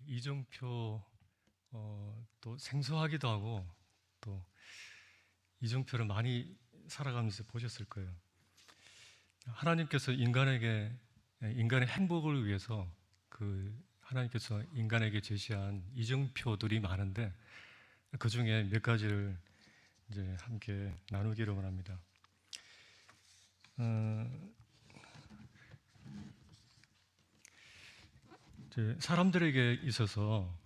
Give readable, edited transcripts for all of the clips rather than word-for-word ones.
이정표 또 생소하기도 하고 또 이정표를 많이 살아가면서 보셨을 거예요. 하나님께서 인간의 행복을 위해서 하나님께서 인간에게 제시한 이정표들이 많은데 그 중에 몇 가지를 이제 함께 나누기를 원합니다. 이제 사람들에게 있어서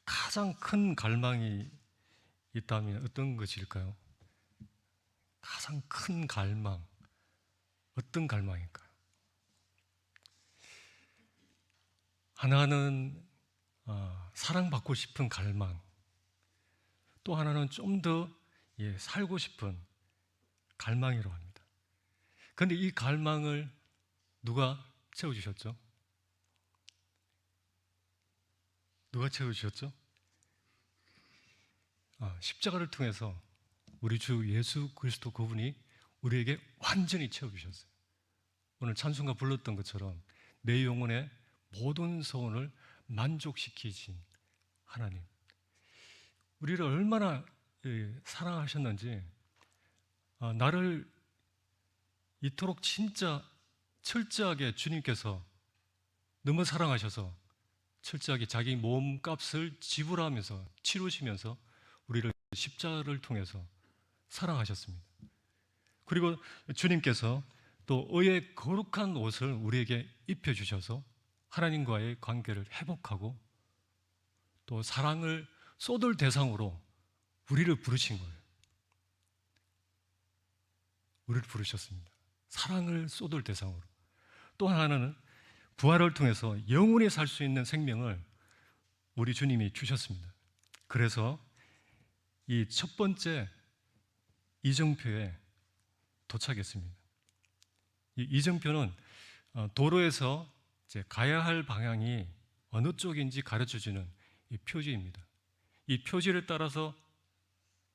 가장 큰 갈망이 있다면 어떤 것일까요? 가장 큰 갈망, 어떤 갈망일까요? 하나는 사랑받고 싶은 갈망, 또 하나는 좀 더 살고 싶은 갈망이라고 합니다. 그런데 이 갈망을 누가 채워주셨죠? 누가 채워주셨죠? 십자가를 통해서 우리 주 예수 그리스도 그분이 우리에게 완전히 채워주셨어요. 오늘 찬송가 불렀던 것처럼 내 영혼의 모든 소원을 만족시키신 하나님, 우리를 얼마나 사랑하셨는지, 나를 이토록 진짜 철저하게 주님께서 너무 사랑하셔서 철저하게 자기 몸값을 지불하면서 치루시면서 우리를 십자가를 통해서 사랑하셨습니다. 그리고 주님께서 또 의의 거룩한 옷을 우리에게 입혀주셔서 하나님과의 관계를 회복하고 또 사랑을 쏟을 대상으로 우리를 부르신 거예요. 우리를 부르셨습니다. 사랑을 쏟을 대상으로. 또 하나는 부활을 통해서 영원히 살 수 있는 생명을 우리 주님이 주셨습니다. 그래서 이 첫 번째 이정표에 도착했습니다. 이 이정표는 도로에서 이제 가야 할 방향이 어느 쪽인지 가르쳐주는 이 표지입니다. 이 표지를 따라서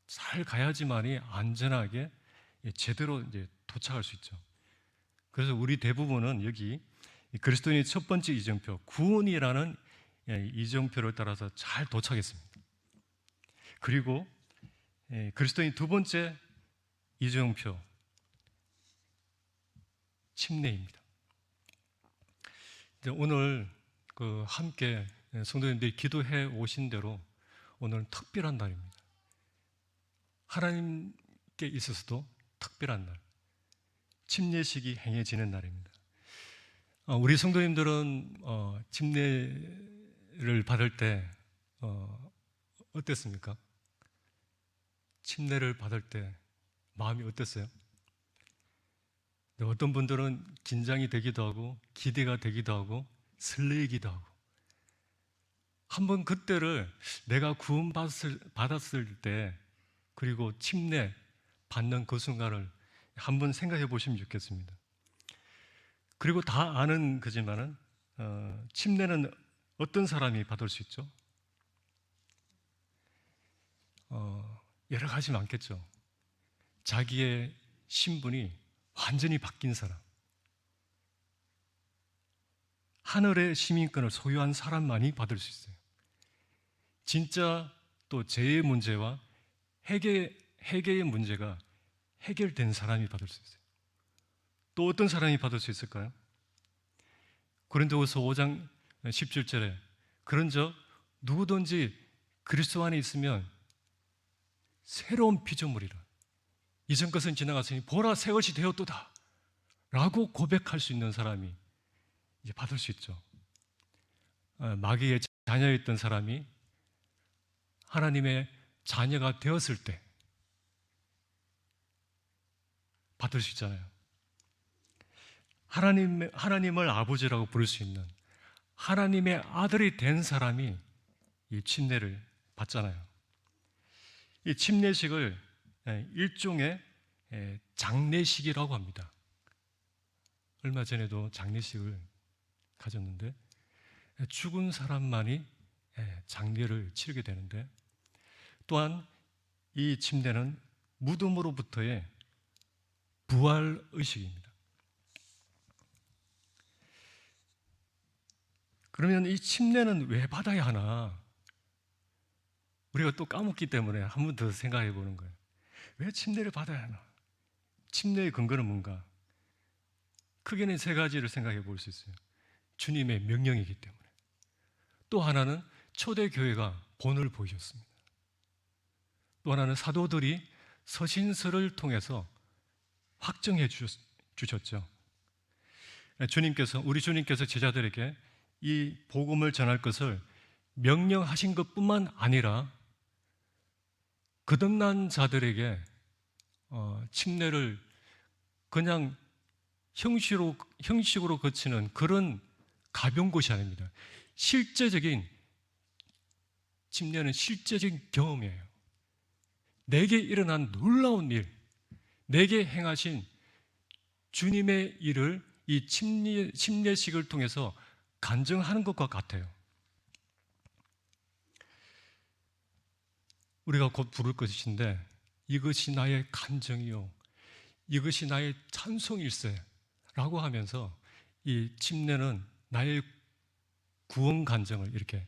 잘 가야지만이 안전하게 제대로 이제 도착할 수 있죠. 그래서 우리 대부분은 여기 그리스도인의 첫 번째 이정표, 구원이라는 이정표를 따라서 잘 도착했습니다. 그리고 그리스도인 두 번째 이정표, 침례입니다. 오늘 함께 성도님들이 기도해 오신 대로 오늘은 특별한 날입니다. 하나님께 있어서도 특별한 날, 침례식이 행해지는 날입니다. 우리 성도님들은 침례를 받을 때 어땠습니까? 침례를 받을 때 마음이 어땠어요? 어떤 분들은 긴장이 되기도 하고 기대가 되기도 하고 설레기도 하고, 한번 그때를 내가 구원받았을 때 그리고 침례 받는 그 순간을 한번 생각해 보시면 좋겠습니다. 그리고 다 아는 거지만은 침례는 어떤 사람이 받을 수 있죠? 여러 가지 많겠죠. 자기의 신분이 완전히 바뀐 사람, 하늘의 시민권을 소유한 사람만이 받을 수 있어요. 진짜 또 죄의 문제와 회개의 문제가 해결된 사람이 받을 수 있어요. 또 어떤 사람이 받을 수 있을까요? 고린도후서 5장 17절에 그런즉 누구든지 그리스도 안에 있으면 새로운 피조물이라, 이전 것은 지나갔으니 보라 새 것이 되었도다 라고 고백할 수 있는 사람이 이제 받을 수 있죠. 마귀의 자녀였던 사람이 하나님의 자녀가 되었을 때 받을 수 있잖아요. 하나님을 아버지라고 부를 수 있는 하나님의 아들이 된 사람이 이 침례를 받잖아요. 이 침례식을 일종의 장례식이라고 합니다. 얼마 전에도 장례식을 가졌는데 죽은 사람만이 장례를 치르게 되는데, 또한 이 침례는 무덤으로부터의 부활의식입니다. 그러면 이 침례는 왜 받아야 하나? 우리가 또 까먹기 때문에 한 번 더 생각해 보는 거예요. 왜 침례를 받아야 하나? 침례의 근거는 뭔가? 크게는 세 가지를 생각해 볼 수 있어요. 주님의 명령이기 때문에. 또 하나는 초대교회가 본을 보이셨습니다. 또 하나는 사도들이 서신서를 통해서 확정해 주셨죠. 우리 주님께서 제자들에게 이 복음을 전할 것을 명령하신 것뿐만 아니라 거듭난 자들에게 침례를 그냥 형식으로 거치는 그런 가벼운 것이 아닙니다. 실제적인 침례는 실제적인 경험이에요. 내게 일어난 놀라운 일, 내게 행하신 주님의 일을 이 침례식을 통해서 간증하는 것과 같아요. 우리가 곧 부를 것인데 이것이 나의 간증이요, 이것이 나의 찬송일세 라고 하면서 이 침례는 나의 구원 간증을 이렇게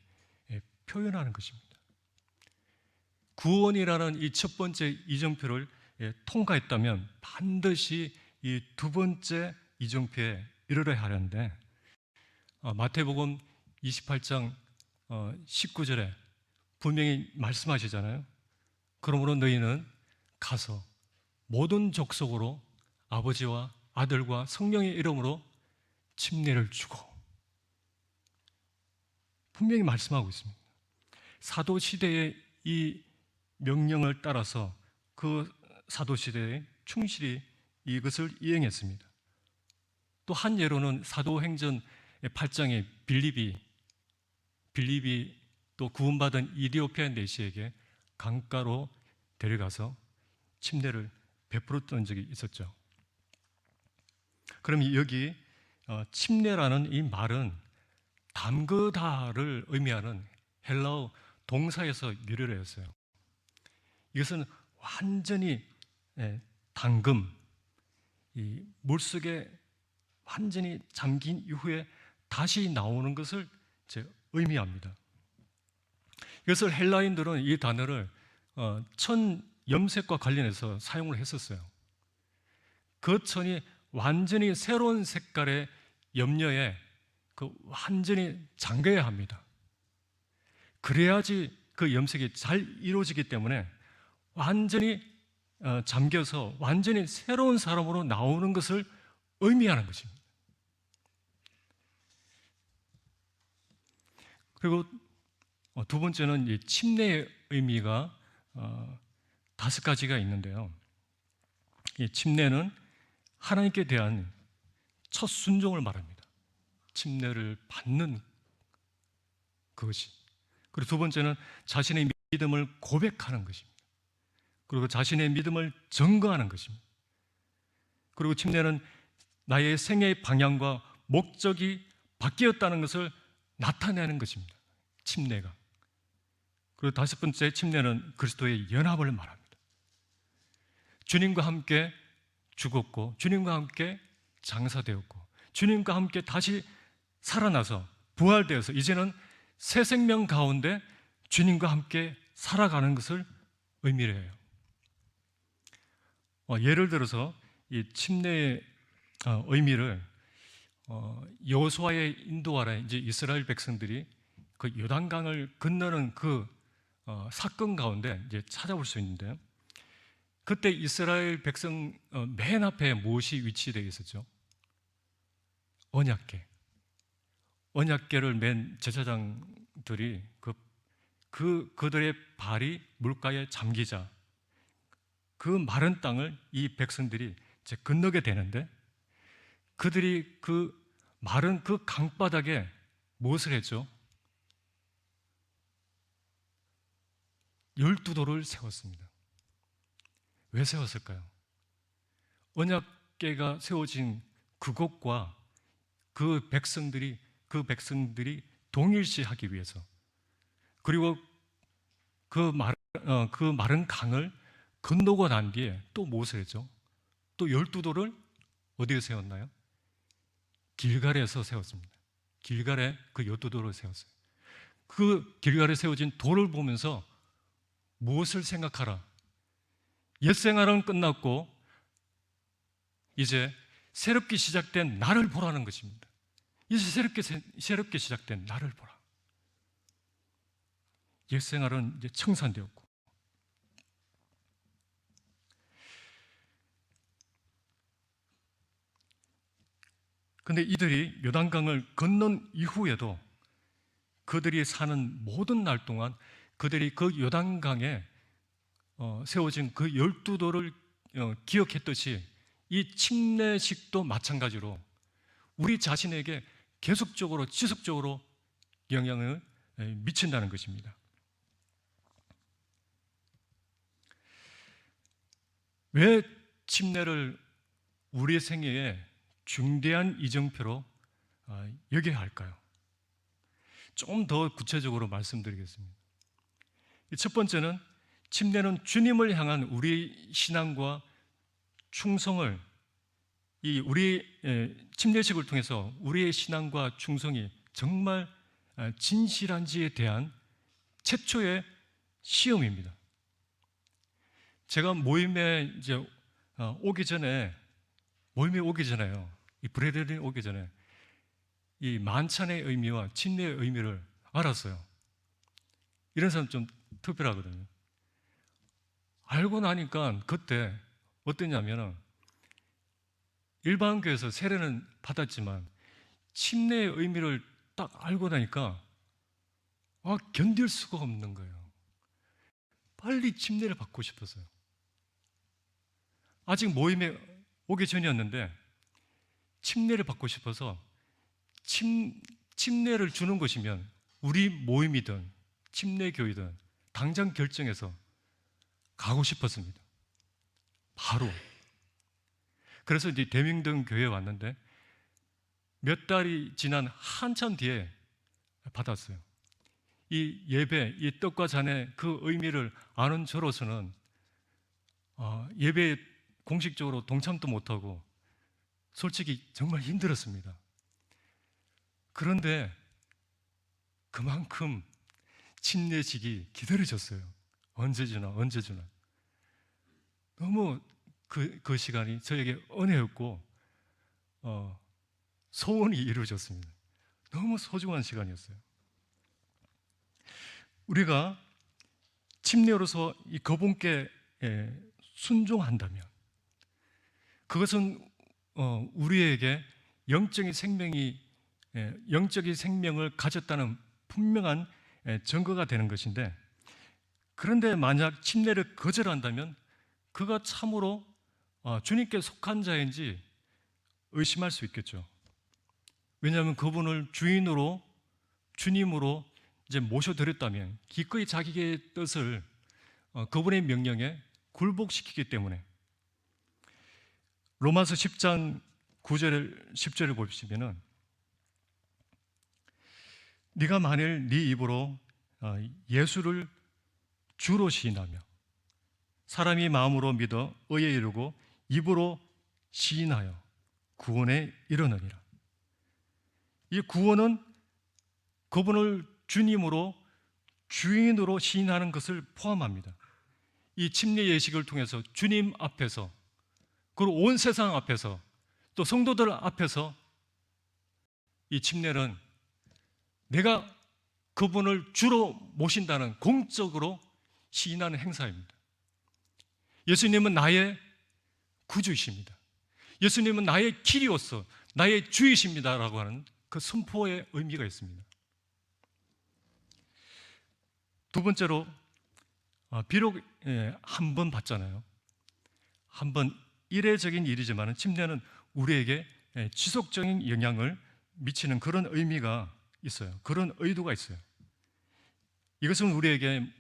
표현하는 것입니다. 구원이라는 이 첫 번째 이정표를 통과했다면 반드시 이 두 번째 이정표에 이르러야 하는데, 마태복음 28장 19절에 분명히 말씀하시잖아요. 그러므로 너희는 가서 모든 족속으로 아버지와 아들과 성령의 이름으로 침례를 주고, 분명히 말씀하고 있습니다. 사도 시대의 이 명령을 따라서 그 사도 시대에 충실히 이것을 이행했습니다. 또 한 예로는 사도행전 8장에 빌립이 또 구원받은 이디오피아 내시에게 강가로 데려가서 침례를 베풀었던 적이 있었죠. 그럼 여기 침례라는 이 말은 담그다를 의미하는 헬라어 동사에서 유래를 했어요. 이것은 완전히 담금, 이 물속에 완전히 잠긴 이후에 다시 나오는 것을 의미합니다. 이것을 헬라인들은 이 단어를 천 염색과 관련해서 사용을 했었어요. 그 천이 완전히 새로운 색깔의 염료에 완전히 잠겨야 합니다. 그래야지 그 염색이 잘 이루어지기 때문에 완전히 잠겨서 완전히 새로운 사람으로 나오는 것을 의미하는 것입니다. 그리고 두 번째는 이 침례의 의미가 5가지가 있는데요. 이 침례는 하나님께 대한 첫 순종을 말합니다. 침례를 받는 그것이. 그리고 두 번째는 자신의 믿음을 고백하는 것입니다. 그리고 자신의 믿음을 증거하는 것입니다. 그리고 침례는 나의 생애의 방향과 목적이 바뀌었다는 것을 나타내는 것입니다. 침례가. 그리고 5번째 침례는 그리스도의 연합을 말합니다. 주님과 함께 죽었고 주님과 함께 장사되었고 주님과 함께 다시 살아나서 부활되어서 이제는 새 생명 가운데 주님과 함께 살아가는 것을 의미를 해요. 예를 들어서 이 침례의 의미를 여호수아의 인도 아래 이제 이스라엘 백성들이 그 요단강을 건너는 그 사건 가운데 이제 찾아볼 수 있는데, 그때 이스라엘 백성 맨 앞에 무엇이 위치되어 있었죠? 언약궤. 언약궤를 맨 제사장들이 그들의 발이 물가에 잠기자 그 마른 땅을 이 백성들이 이제 건너게 되는데, 그들이 그 마른 그 강바닥에 무엇을 했죠? 12돌을 세웠습니다. 왜 세웠을까요? 언약궤가 세워진 그곳과 그 백성들이 동일시하기 위해서, 그리고 그 마른 강을 건너고 난 뒤에 또 무엇을 했죠? 또 12돌을 어디에 세웠나요? 길갈에서 세웠습니다. 길갈에 그 12돌을 세웠어요. 그 길갈에 세워진 돌을 보면서 무엇을 생각하라? 옛 생활은 끝났고 이제 새롭게 시작된 나를 보라는 것입니다. 이제 새롭게 시작된 나를 보라. 옛 생활은 이제 청산되었고, 근데 이들이 요단강을 건넌 이후에도 그들이 사는 모든 날 동안 그들이 그 요단강에 세워진 그 12돌을 기억했듯이 이 침례식도 마찬가지로 우리 자신에게 계속적으로 지속적으로 영향을 미친다는 것입니다. 왜 침례를 우리의 생애에 중대한 이정표로 여겨야 할까요? 좀 더 구체적으로 말씀드리겠습니다. 첫 번째는 침례는 주님을 향한 우리 신앙과 충성을 우리 침례식을 통해서 우리의 신앙과 충성이 정말 진실한지에 대한 최초의 시험입니다. 제가 모임에 오기 전에요. 이 브레드린 오기 전에 이 만찬의 의미와 침례의 의미를 알았어요. 이런 사람 좀 특별하거든요. 알고 나니까 그때 어땠냐면 일반 교회에서 세례는 받았지만 침례의 의미를 딱 알고 나니까 견딜 수가 없는 거예요. 빨리 침례를 받고 싶었어요. 아직 모임에 오기 전이었는데 침례를 받고 싶어서 침례를 주는 것이면 우리 모임이든 침례교회든 당장 결정해서 가고 싶었습니다. 바로. 그래서 이제 대명동 교회에 왔는데 몇 달이 지난 한참 뒤에 받았어요. 이 예배, 이 떡과 잔의 그 의미를 아는 저로서는 예배에 공식적으로 동참도 못하고 솔직히 정말 힘들었습니다. 그런데 그만큼 침례식이 기다려졌어요. 언제 주나. 너무 그 시간이 저에게 은혜였고 소원이 이루어졌습니다. 너무 소중한 시간이었어요. 우리가 침례로서 이 그분께 순종한다면 그것은 우리에게 영적인 생명을 가졌다는 분명한 증거가 되는 것인데, 그런데 만약 침례를 거절한다면 그가 참으로 주님께 속한 자인지 의심할 수 있겠죠. 왜냐하면 그분을 주님으로 이제 모셔드렸다면 기꺼이 자기의 뜻을 그분의 명령에 굴복시키기 때문에. 로마서 10장 9절 10절을 보시면은 네가 만일 네 입으로 예수를 주로 시인하며 사람이 마음으로 믿어 의에 이르고 입으로 시인하여 구원에 이르느니라. 이 구원은 그분을 주님으로 주인으로 시인하는 것을 포함합니다. 이 침례 예식을 통해서 주님 앞에서 그리고 온 세상 앞에서 또 성도들 앞에서 이 침례는 내가 그분을 주로 모신다는 공적으로 시인하는 행사입니다. 예수님은 나의 구주이십니다. 예수님은 나의 길이오서 나의 주이십니다라고 하는 그 선포의 의미가 있습니다. 두 번째로 비록 한 번 받잖아요. 한 번 이례적인 일이지만 침례는 우리에게 지속적인 영향을 미치는 그런 의미가 있어요. 그런 의도가 있어요. 이것은 우리에게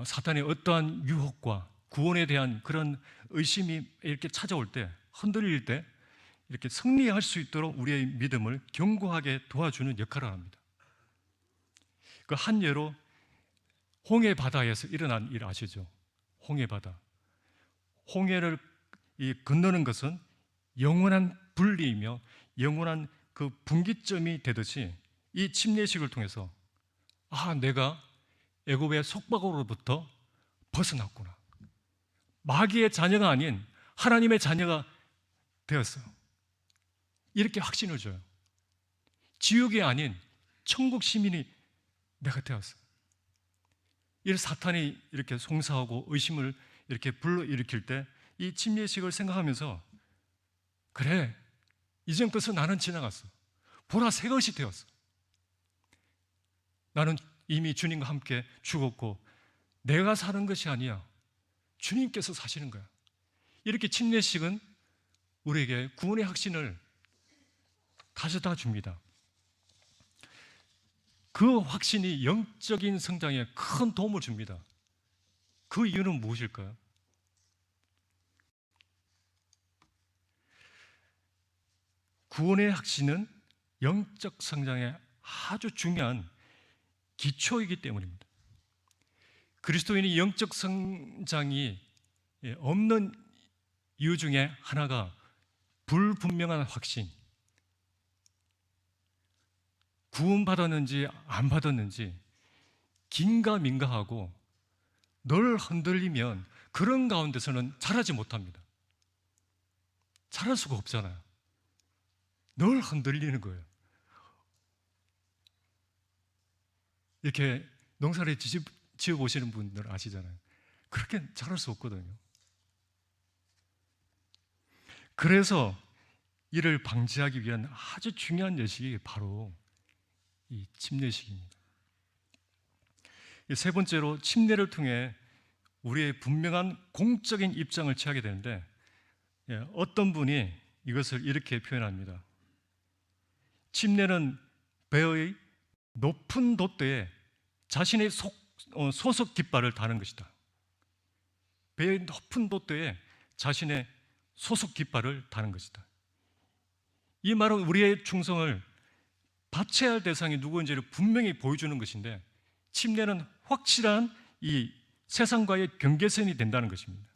사탄의 어떠한 유혹과 구원에 대한 그런 의심이 이렇게 찾아올 때, 흔들릴 때 이렇게 승리할 수 있도록 우리의 믿음을 견고하게 도와주는 역할을 합니다. 그 한 예로 홍해 바다에서 일어난 일 아시죠? 홍해 바다. 홍해를 건너는 것은 영원한 분리이며 영원한 그 그 분기점이 되듯이 이 침례식을 통해서 내가 애굽의 속박으로부터 벗어났구나. 마귀의 자녀가 아닌 하나님의 자녀가 되었어요. 이렇게 확신을 줘요. 지옥이 아닌 천국 시민이 내가 되었어요. 이 사탄이 이렇게 송사하고 의심을 이렇게 불러일으킬 때 이 침례식을 생각하면서 그래, 이전 것은 나는 지나갔어. 보라, 새 것이 되었어. 나는 이미 주님과 함께 죽었고 내가 사는 것이 아니야. 주님께서 사시는 거야. 이렇게 침례식은 우리에게 구원의 확신을 가져다 줍니다. 그 확신이 영적인 성장에 큰 도움을 줍니다. 그 이유는 무엇일까요? 구원의 확신은 영적 성장에 아주 중요한 기초이기 때문입니다. 그리스도인이 영적 성장이 없는 이유 중에 하나가 불분명한 확신, 구원받았는지 안 받았는지 긴가민가하고 늘 흔들리면 그런 가운데서는 자라지 못합니다. 자랄 수가 없잖아요. 늘 흔들리는 거예요. 이렇게 농사를 지어 보시는 분들 아시잖아요. 그렇게 자랄 수 없거든요. 그래서 이를 방지하기 위한 아주 중요한 예식이 바로 이 침례식입니다. 세 번째로 침례를 통해 우리의 분명한 공적인 입장을 취하게 되는데, 어떤 분이 이것을 이렇게 표현합니다. 침례는 배의 높은 돛대에 자신의 소속 깃발을 다는 것이다. 배의 높은 돛대에 자신의 소속 깃발을 다는 것이다. 이 말은 우리의 충성을 바쳐야 할 대상이 누구인지를 분명히 보여주는 것인데, 침례는 확실한 이 세상과의 경계선이 된다는 것입니다.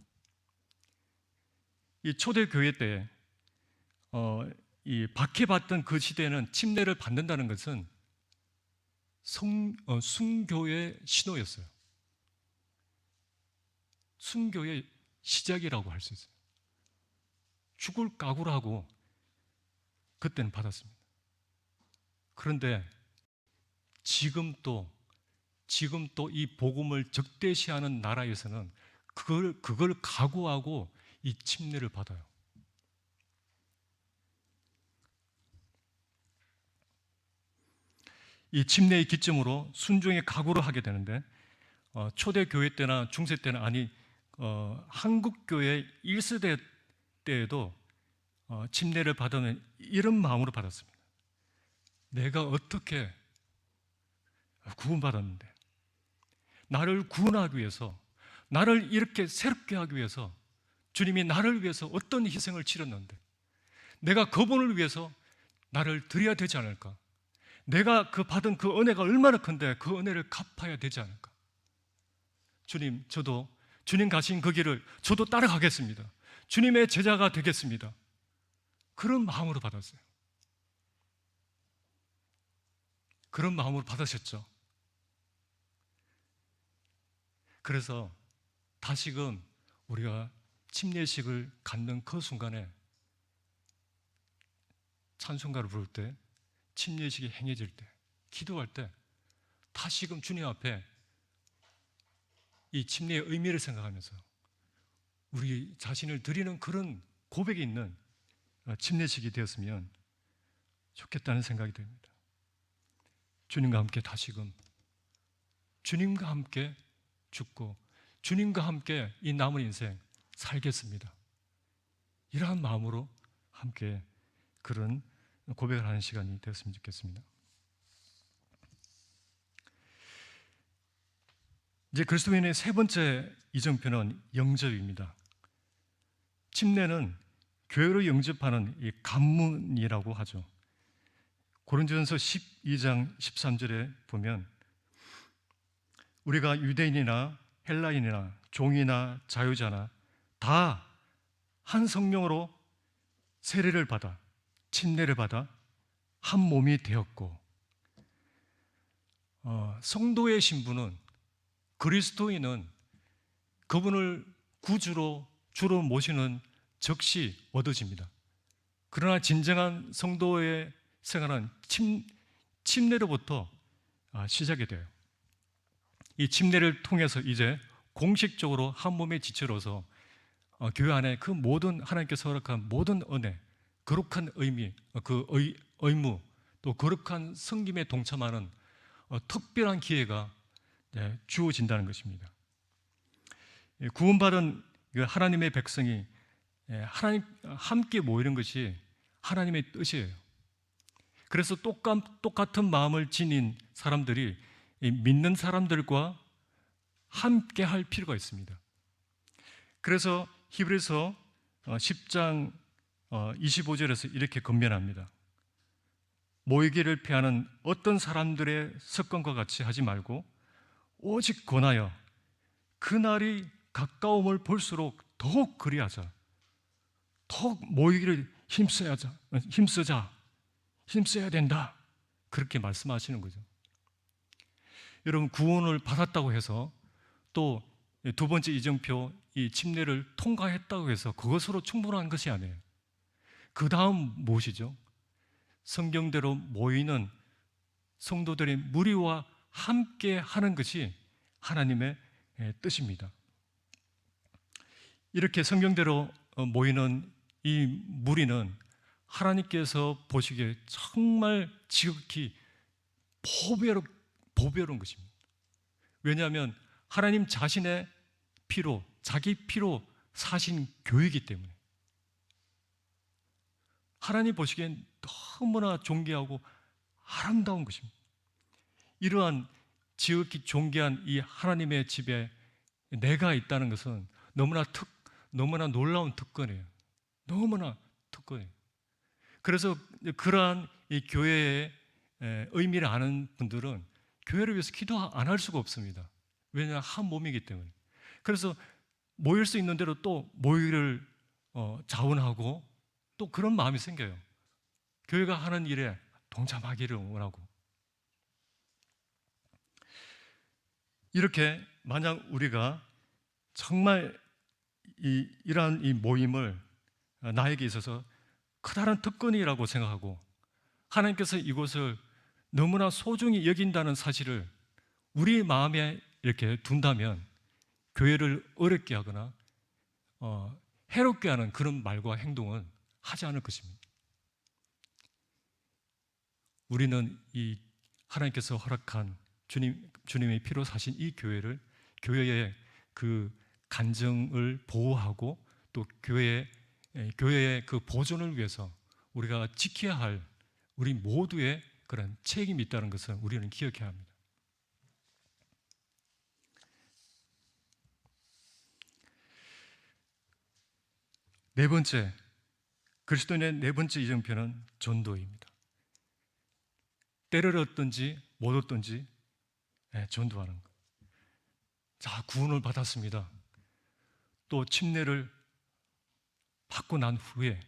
이 초대교회 때 이 박해받던 그 시대에는 침례를 받는다는 것은 순교의 신호였어요. 순교의 시작이라고 할 수 있어요. 죽을 각오를 하고 그때는 받았습니다. 그런데 지금 또 이 복음을 적대시하는 나라에서는 그걸 각오하고 이 침례를 받아요. 이 침례의 기점으로 순종의 각오를 하게 되는데, 초대교회 때나 중세 때나 한국교회 1세대 때에도 침례를 받으면 이런 마음으로 받았습니다. 내가 어떻게 구원받았는데, 나를 구원하기 위해서, 나를 이렇게 새롭게 하기 위해서 주님이 나를 위해서 어떤 희생을 치렀는데, 내가 그분을 위해서 나를 드려야 되지 않을까? 내가 받은 그 은혜가 얼마나 큰데 그 은혜를 갚아야 되지 않을까? 주님, 저도 주님 가신 그 길을 저도 따라가겠습니다. 주님의 제자가 되겠습니다. 그런 마음으로 받았어요. 그런 마음으로 받으셨죠. 그래서 다시금 우리가 침례식을 갖는 그 순간에 찬송가를 부를 때, 침례식이 행해질 때, 기도할 때 다시금 주님 앞에 이 침례의 의미를 생각하면서 우리 자신을 드리는 그런 고백이 있는 침례식이 되었으면 좋겠다는 생각이 듭니다. 주님과 함께 다시금, 주님과 함께 죽고 주님과 함께 이 남은 인생 살겠습니다. 이러한 마음으로 함께 그런 고백을 하는 시간이 되었으면 좋겠습니다. 이제 그리스도인의 세 번째 이정표는 영접입니다. 침례는 교회로 영접하는 이 관문이라고 하죠. 고린도전서 12장 13절에 보면 우리가 유대인이나 헬라인이나 종이나 자유자나 다 한 성령으로 세례를 받아 침례를 받아 한 몸이 되었고, 성도의 신분은, 그리스도인은 그분을 구주로 주로 모시는 즉시 얻어집니다. 그러나 진정한 성도의 생활은 침례로부터 시작이 돼요. 이 침례를 통해서 이제 공식적으로 한 몸의 지체로서 교회 안에 그 모든 하나님께서 허락한 모든 은혜, 거룩한 의미, 의무, 또 거룩한 섬김에 동참하는 특별한 기회가 주어진다는 것입니다. 구원받은 하나님의 백성이 하나님 함께 모이는 것이 하나님의 뜻이에요. 그래서 똑같은 마음을 지닌 사람들이 믿는 사람들과 함께 할 필요가 있습니다. 그래서 히브리서 10장 25절에서 이렇게 권면합니다. 모이기를 피하는 어떤 사람들의 습관과 같이 하지 말고 오직 권하여 그날이 가까움을 볼수록 더욱 그리하자. 더욱 모이기를 힘써야 된다. 그렇게 말씀하시는 거죠. 여러분, 구원을 받았다고 해서 또 두 번째 이정표, 이 침례를 통과했다고 해서 그것으로 충분한 것이 아니에요. 그 다음 무엇이죠? 성경대로 모이는 성도들의 무리와 함께 하는 것이 하나님의 뜻입니다. 이렇게 성경대로 모이는 이 무리는 하나님께서 보시기에 정말 지극히 보배로운 것입니다. 왜냐하면 하나님 자신의 피로, 자기 피로 사신 교회이기 때문에 하나님 보시기엔 너무나 존귀하고 아름다운 것입니다. 이러한 지극히 존귀한 이 하나님의 집에 내가 있다는 것은 너무나 놀라운 특권이에요. 너무나 특권이에요. 그래서 그러한 이 교회의 의미를 아는 분들은 교회를 위해서 기도 안 할 수가 없습니다. 왜냐하면 한 몸이기 때문에. 그래서 모일 수 있는 대로 또 모이를 자원하고 또 그런 마음이 생겨요. 교회가 하는 일에 동참하기를 원하고. 이렇게 만약 우리가 정말 이러한 이 모임을 나에게 있어서 커다란 특권이라고 생각하고 하나님께서 이곳을 너무나 소중히 여긴다는 사실을 우리 마음에 이렇게 둔다면 교회를 어렵게 하거나 해롭게 하는 그런 말과 행동은 하지 않을 것입니다. 우리는 이 하나님께서 허락한 주님의 피로 사신 이 교회의 그 간증을 보호하고 또 교회의 그 보존을 위해서 우리가 지켜야 할 우리 모두의 그런 책임이 있다는 것을 우리는 기억해야 합니다. 네 번째, 그리스도인의 네 번째 이정표는 전도입니다. 때를 얻든지 못 얻든지 전도하는 것. 자, 구원을 받았습니다. 또 침례를 받고 난 후에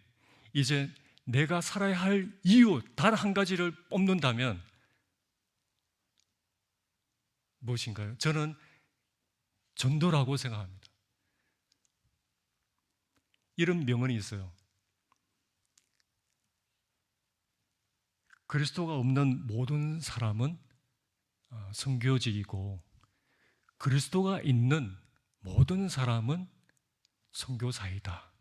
이제 내가 살아야 할 이유 단 한 가지를 뽑는다면 무엇인가요? 저는 전도라고 생각합니다. 이런 명언이 있어요. 그리스도가 없는 모든 사람은 선교직이고 그리스도가 있는 모든 사람은 선교사이다.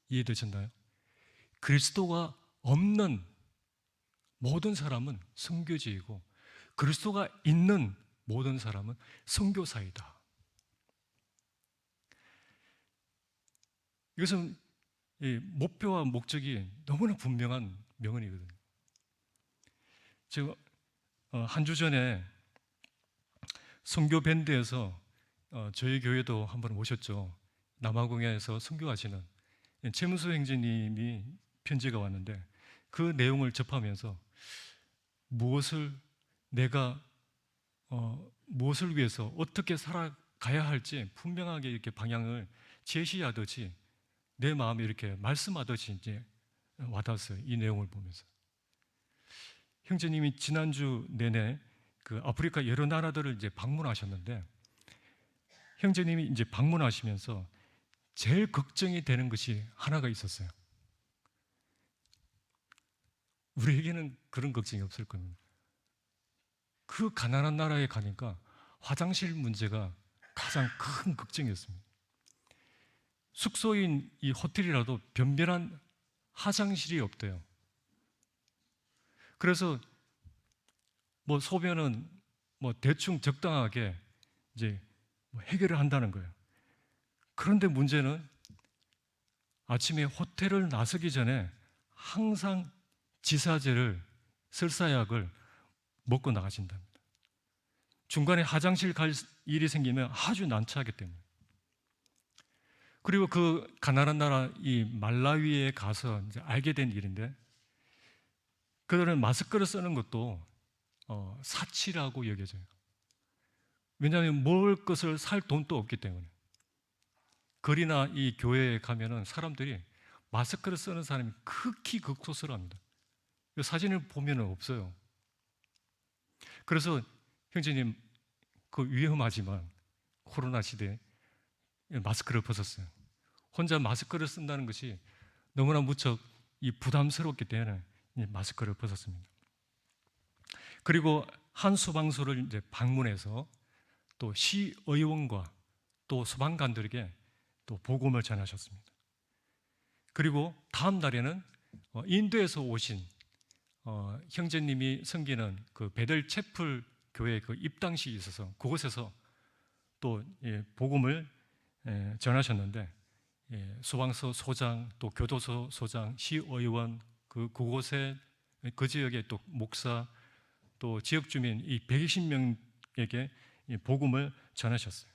이해되셨나요? 그리스도가 없는 모든 사람은 선교직이고 그리스도가 있는 모든 사람은 선교사이다. 이것은 목표와 목적이 너무나 분명한 명언이거든요. 제가 한 주 전에 선교 밴드에서 저희 교회도 한번 오셨죠. 남아공에서 선교하시는 최문수 형제님이 편지가 왔는데 그 내용을 접하면서 내가 무엇을 위해서 어떻게 살아가야 할지 분명하게 이렇게 방향을 제시하듯이 내 마음에 이렇게 말씀하듯이 이제 와닿았어요. 이 내용을 보면서. 형제님이 지난주 내내 그 아프리카 여러 나라들을 이제 방문하셨는데, 형제님이 이제 방문하시면서 제일 걱정이 되는 것이 하나가 있었어요. 우리에게는 그런 걱정이 없을 겁니다. 그 가난한 나라에 가니까 화장실 문제가 가장 큰 걱정이었습니다. 숙소인 이 호텔이라도 변변한 화장실이 없대요. 그래서 뭐 소변은 뭐 대충 적당하게 이제 해결을 한다는 거예요. 그런데 문제는 아침에 호텔을 나서기 전에 항상 지사제를, 설사약을 먹고 나가신답니다. 중간에 화장실 갈 일이 생기면 아주 난처하기 때문에. 그리고 그 가난한 나라 이 말라위에 가서 이제 알게 된 일인데, 그들은 마스크를 쓰는 것도 사치라고 여겨져요. 왜냐하면 먹을 것을 살 돈도 없기 때문에. 거리나 이 교회에 가면은 사람들이 마스크를 쓰는 사람이 극히 극소수랍니다. 사진을 보면 없어요. 그래서 형제님, 그 위험하지만 코로나 시대에 마스크를 벗었어요. 혼자 마스크를 쓴다는 것이 너무나 무척 부담스럽기 때문에 마스크를 벗었습니다. 그리고 한 소방서를 이제 방문해서 또 시의원과 또 소방관들에게 또 복음을 전하셨습니다. 그리고 다음 날에는 인도에서 오신 형제님이 섬기는 그 베델 채플 교회 그 입당식이 있어서 그곳에서 또 복음을 전하셨는데, 소방서 소장, 또 교도소 소장, 시의원, 그곳에 그 지역의 또 목사, 또 지역 주민 이 120명에게 복음을 전하셨어요.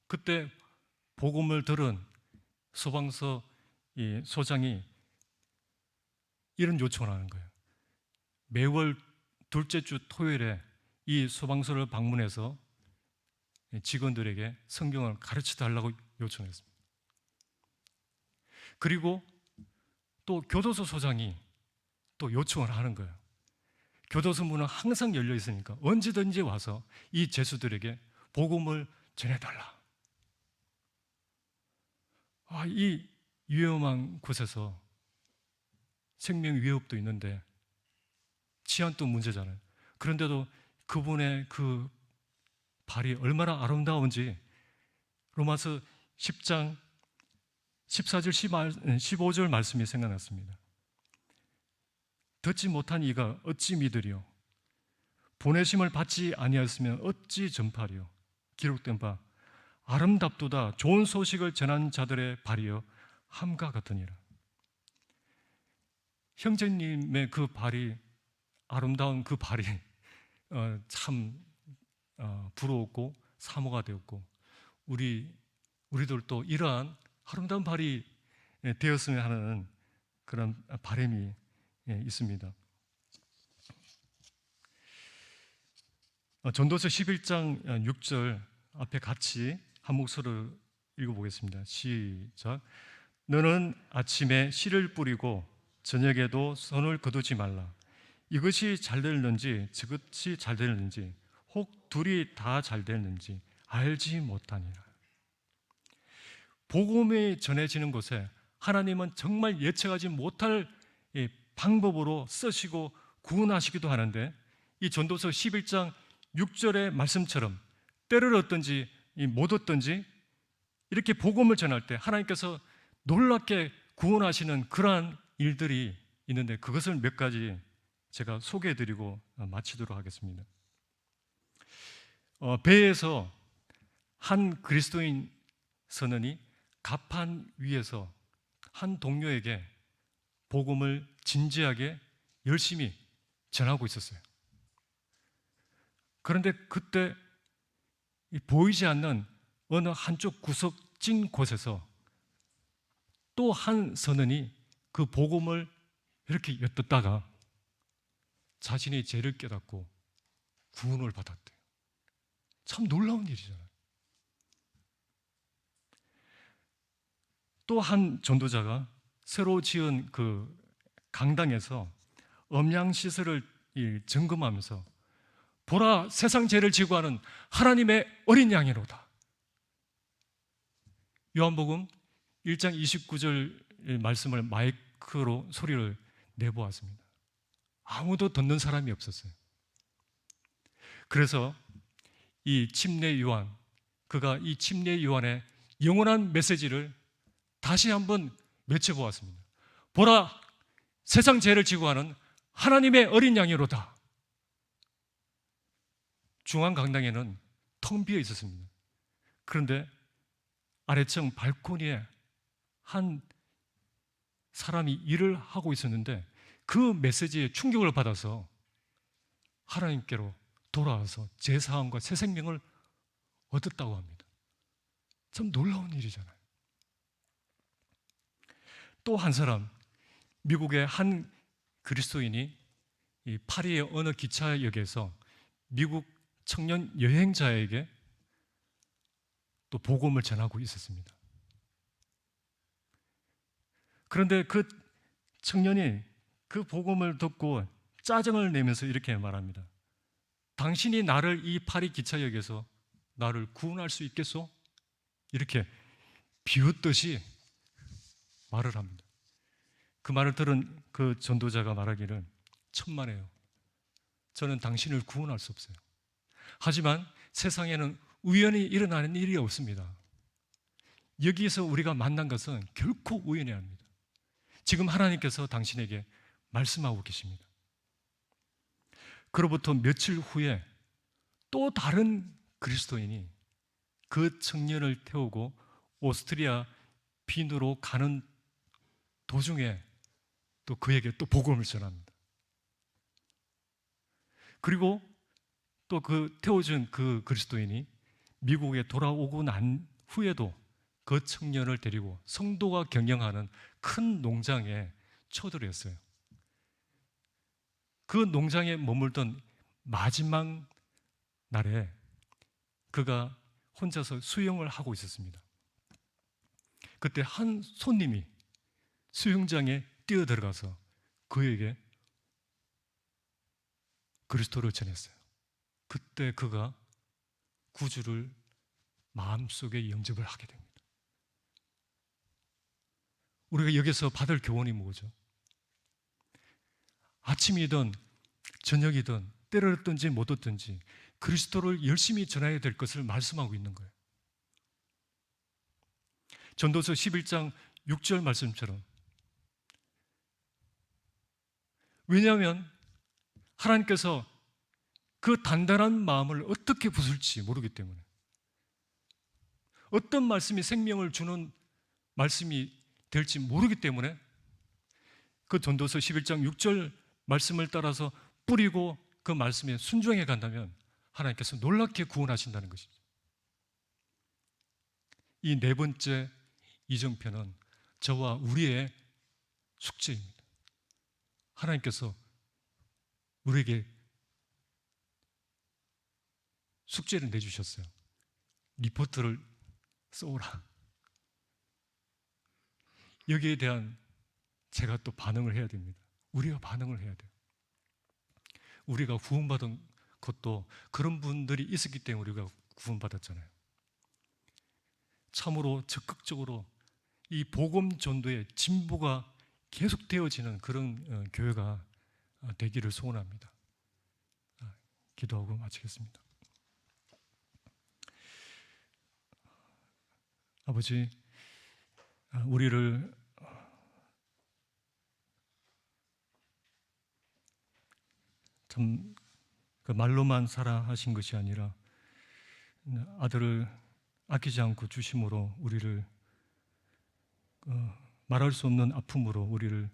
그때 복음을 들은 소방서 이 소장이 이런 요청을 하는 거예요. 매월 둘째 주 토요일에 이 소방서를 방문해서 직원들에게 성경을 가르쳐 달라고 요청했습니다. 그리고 또 교도소 소장이 또 요청을 하는 거예요. 교도소 문은 항상 열려 있으니까 언제든지 와서 이 죄수들에게 복음을 전해달라. 이 위험한 곳에서 생명 위협도 있는데 치안도 문제잖아요. 그런데도 그분의 그 발이 얼마나 아름다운지 로마서 10장 14절 15절 말씀이 생각났습니다. 듣지 못한 이가 어찌 믿으리요? 보내심을 받지 아니하였으면 어찌 전파리요? 기록된 바 아름답도다 좋은 소식을 전한 자들의 발이여 함과 같으니라. 형제님의 그 발이, 아름다운 그 발이 참 부러웠고 사모가 되었고, 우리들도 이러한 아름다운 발이 되었으면 하는 그런 바람이 있습니다. 전도서 11장 6절 앞에 같이 한 목소리로 읽어보겠습니다. 시작. 너는 아침에 씨를 뿌리고 저녁에도 손을 거두지 말라. 이것이 잘 되는지 저것이 잘 되는지 혹 둘이 다 잘 되는지 알지 못하니라. 복음이 전해지는 곳에 하나님은 정말 예측하지 못할 방법으로 쓰시고 구원하시기도 하는데, 이 전도서 11장 6절의 말씀처럼 때를 얻든지 못 얻든지 이렇게 복음을 전할 때 하나님께서 놀랍게 구원하시는 그러한 일들이 있는데, 그것을 몇 가지 제가 소개해드리고 마치도록 하겠습니다. 배에서 한 그리스도인 선원이 갑판 위에서 한 동료에게 복음을 진지하게 열심히 전하고 있었어요. 그런데 그때 보이지 않는 어느 한쪽 구석진 곳에서 또 한 선원이 그 복음을 이렇게 엿듣다가 자신의 죄를 깨닫고 구원을 받았대요. 참 놀라운 일이잖아요. 또 한 전도자가 새로 지은 그 강당에서 음양 시설을 점검하면서 보라, 세상 죄를 지고 하는 하나님의 어린 양이로다. 요한복음 1장 29절 말씀을 마이크로 소리를 내보았습니다. 아무도 듣는 사람이 없었어요. 그래서 이 침례 요한, 그가 이 침례 요한의 영원한 메시지를 다시 한번 외쳐보았습니다. 보라, 세상 죄를 지고 하는 하나님의 어린 양이로다. 중앙 강당에는 텅 비어 있었습니다. 그런데 아래층 발코니에 한 사람이 일을 하고 있었는데 그 메시지에 충격을 받아서 하나님께로 돌아와서 제사함과 새 생명을 얻었다고 합니다. 참 놀라운 일이잖아요. 또 한 사람, 미국의 한 그리스도인이 이 파리의 어느 기차역에서 미국 청년 여행자에게 또 복음을 전하고 있었습니다. 그런데 그 청년이 그 복음을 듣고 짜증을 내면서 이렇게 말합니다. 당신이 나를 이 파리 기차역에서 나를 구원할 수 있겠소? 이렇게 비웃듯이 말을 합니다. 그 말을 들은 그 전도자가 말하기를 천만에요. 저는 당신을 구원할 수 없어요. 하지만 세상에는 우연히 일어나는 일이 없습니다. 여기에서 우리가 만난 것은 결코 우연이 아닙니다. 지금 하나님께서 당신에게 말씀하고 계십니다. 그로부터 며칠 후에 또 다른 그리스도인이 그 청년을 태우고 오스트리아 빈으로 가는 도중에 또 그에게 또 복음을 전합니다. 그리고 또 그 태워준 그 그리스도인이 미국에 돌아오고 난 후에도 그 청년을 데리고 성도가 경영하는 큰 농장에 초대했어요. 그 농장에 머물던 마지막 날에 그가 혼자서 수영을 하고 있었습니다. 그때 한 손님이 수영장에 뛰어들어가서 그에게 그리스도를 전했어요. 그때 그가 구주를 마음속에 영접을 하게 됩니다. 우리가 여기서 받을 교훈이 뭐죠? 아침이든 저녁이든 때를 얻든지 못 얻든지 그리스도를 열심히 전해야 될 것을 말씀하고 있는 거예요. 전도서 11장 6절 말씀처럼, 왜냐하면 하나님께서 그 단단한 마음을 어떻게 부술지 모르기 때문에, 어떤 말씀이 생명을 주는 말씀이 될지 모르기 때문에 그 전도서 11장 6절 말씀을 따라서 뿌리고 그 말씀에 순종해 간다면 하나님께서 놀랍게 구원하신다는 것이죠. 이 네 번째 이정표는 저와 우리의 숙제입니다. 하나님께서 우리에게 숙제를 내주셨어요. 리포트를 써오라. 여기에 대한 제가 또 반응을 해야 됩니다. 우리가 반응을 해야 돼요. 우리가 구원받은 것도 그런 분들이 있었기 때문에 우리가 구원받았잖아요. 참으로 적극적으로 이 복음 전도의 진보가 계속되어지는 그런 교회가 되기를 소원합니다. 기도하고 마치겠습니다. 아버지, 우리를 참 그 말로만 사랑하신 것이 아니라 아들을 아끼지 않고 주심으로 우리를 말할 수 없는 아픔으로 우리를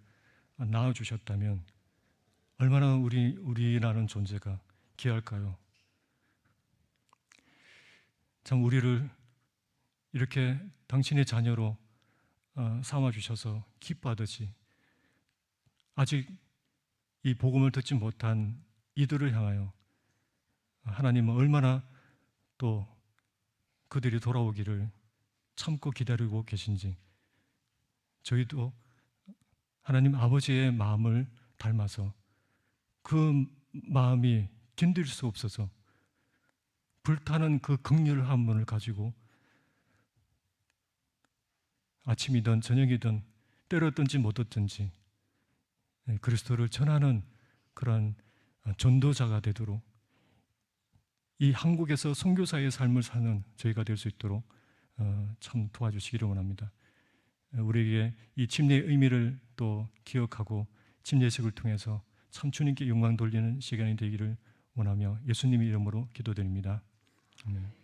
낳아주셨다면 얼마나 우리라는 존재가 귀할까요? 참 우리를 이렇게 당신의 자녀로 삼아주셔서 기뻐하듯이 아직 이 복음을 듣지 못한 이들을 향하여 하나님은 얼마나 또 그들이 돌아오기를 참고 기다리고 계신지 저희도 하나님 아버지의 마음을 닮아서 그 마음이 견딜 수 없어서 불타는 그 극렬함을 가지고 아침이든 저녁이든 때렸든지 못 얻든지 그리스도를 전하는 그런 전도자가 되도록 이 한국에서 선교사의 삶을 사는 저희가 될 수 있도록 참 도와주시기를 원합니다. 우리에게 이 침례의 의미를 또 기억하고 침례식을 통해서 참 주님께 영광 돌리는 시간이 되기를 원하며 예수님의 이름으로 기도드립니다. 아멘.